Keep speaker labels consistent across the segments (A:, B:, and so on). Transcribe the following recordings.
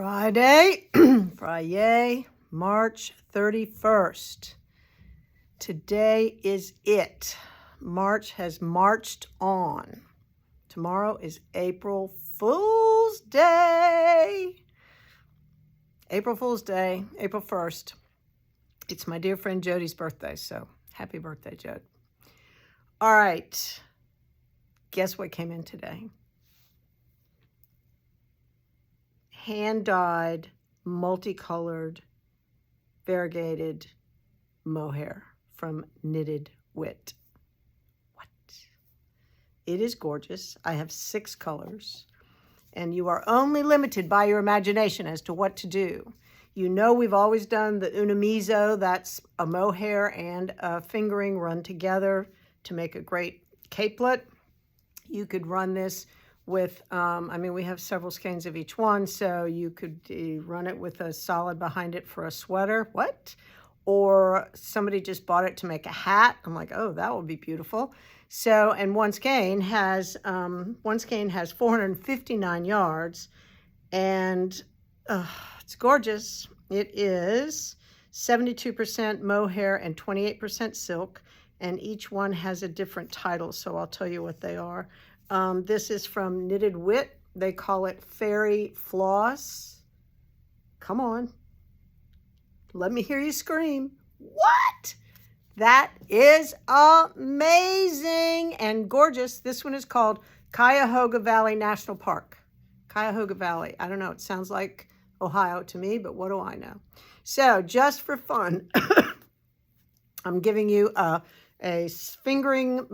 A: Friday, Friday, March 31st. Today is it. March has marched on. Tomorrow is April Fool's Day. April Fool's Day, April 1st. It's my dear friend Jody's birthday, so happy birthday, Jody. All right. Guess what came in today? Hand-dyed, multicolored, variegated mohair from Knitted Wit. What? It is gorgeous. I have 6 colors, and you are only limited by your imagination as to what to do. You know we've always done the unamizo. That's a mohair and a fingering run together to make a great capelet. You could run this with, we have several skeins of each one, so you could run it with a solid behind it for a sweater. What? Or somebody just bought it to make a hat. I'm like, oh, that would be beautiful. So, and one skein has 459 yards, and it's gorgeous. It is 72% mohair and 28% silk, and each one has a different title, so I'll tell you what they are. This is from Knitted Wit. They call it Fairy Floss. Come on. Let me hear you scream. What? That is amazing and gorgeous. This one is called Cuyahoga Valley National Park. Cuyahoga Valley. I don't know. It sounds like Ohio to me, but what do I know? So just for fun, I'm giving you a fingering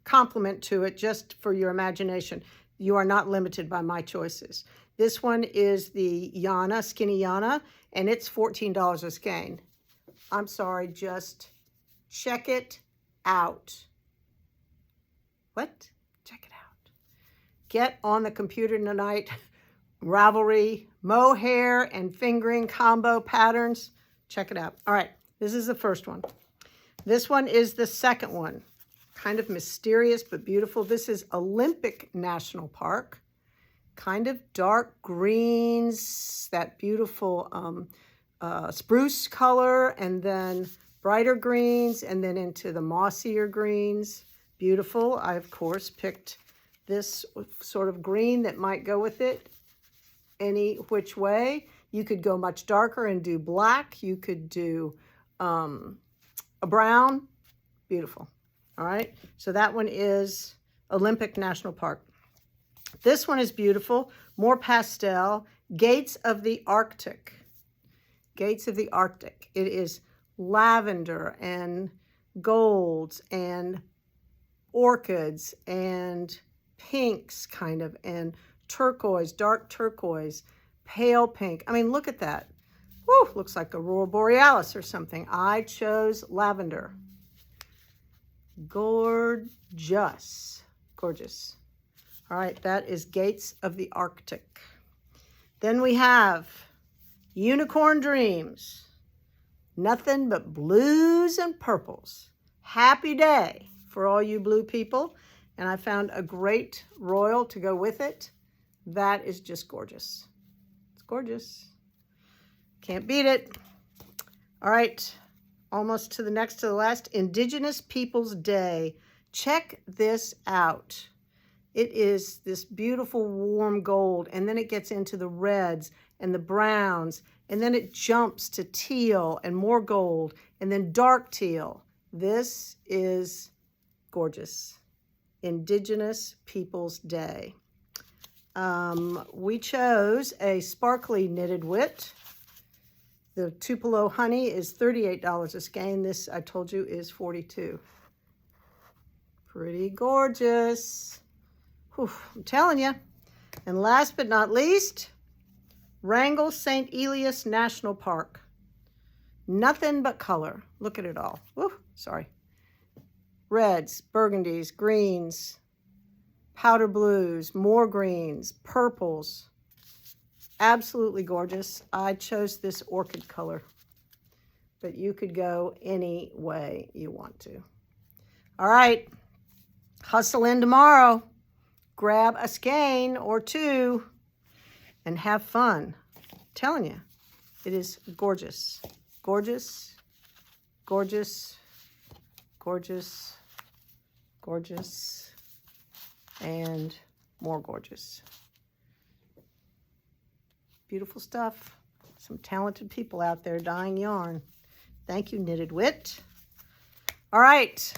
A: compliment to it just for your imagination. You are not limited by my choices. This one is the Yana, Skinny Yana, and it's $14 a skein. I'm sorry, just check it out. What? Check it out. Get on the computer tonight. Ravelry, mohair and fingering combo patterns. Check it out. All right, this is the first one. This one is the second one. Kind of mysterious but beautiful. This is Olympic National Park. Kind of dark greens, that beautiful spruce color, and then brighter greens, and then into the mossier greens. Beautiful. I, of course, picked this sort of green that might go with it any which way. You could go much darker and do black. You could do a brown. Beautiful. All right, so that one is Olympic National Park. This one is beautiful, more pastel, Gates of the Arctic. Gates of the Arctic. It is lavender and golds and orchids and pinks kind of, and turquoise, dark turquoise, pale pink. I mean, look at that. Woo, looks like Aurora Borealis or something. I chose lavender. Gorgeous. Gorgeous. All right, that is Gates of the Arctic. Then we have Unicorn Dreams. Nothing but blues and purples. Happy day for all you blue people. And I found a great royal to go with it. That is just gorgeous. It's gorgeous. Can't beat it. All right. Almost to the next to the last, Indigenous Peoples Day. Check this out. It is this beautiful warm gold, and then it gets into the reds and the browns, and then it jumps to teal and more gold, and then dark teal. This is gorgeous. Indigenous Peoples Day. We chose a sparkly Knitted Wit. The Tupelo Honey is $38 a skein. This, I told you, is $42. Pretty gorgeous. Whew, I'm telling you. And last but not least, Wrangell St. Elias National Park. Nothing but color. Look at it all. Woo, sorry. Reds, burgundies, greens, powder blues, more greens, purples. Absolutely gorgeous. I chose this orchid color, but you could go any way you want to. All right, hustle in tomorrow. Grab a skein or two and have fun. I'm telling you, it is gorgeous. Gorgeous, gorgeous, gorgeous, gorgeous, and more gorgeous. Beautiful stuff. Some talented people out there dyeing yarn. Thank you, Knitted Wit. All right.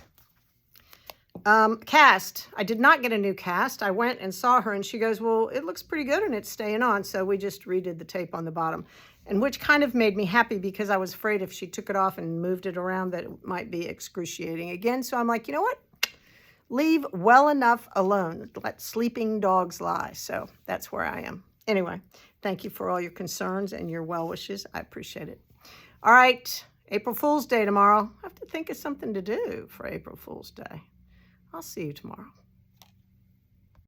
A: Cast. I did not get a new cast. I went and saw her and she goes, well, it looks pretty good and it's staying on. So we just redid the tape on the bottom, and which kind of made me happy because I was afraid if she took it off and moved it around that it might be excruciating again. So I'm like, you know what? Leave well enough alone. Let sleeping dogs lie. So that's where I am. Anyway, thank you for all your concerns and your well wishes. I appreciate it. All right. April Fool's Day tomorrow. I have to think of something to do for April Fool's Day. I'll see you tomorrow.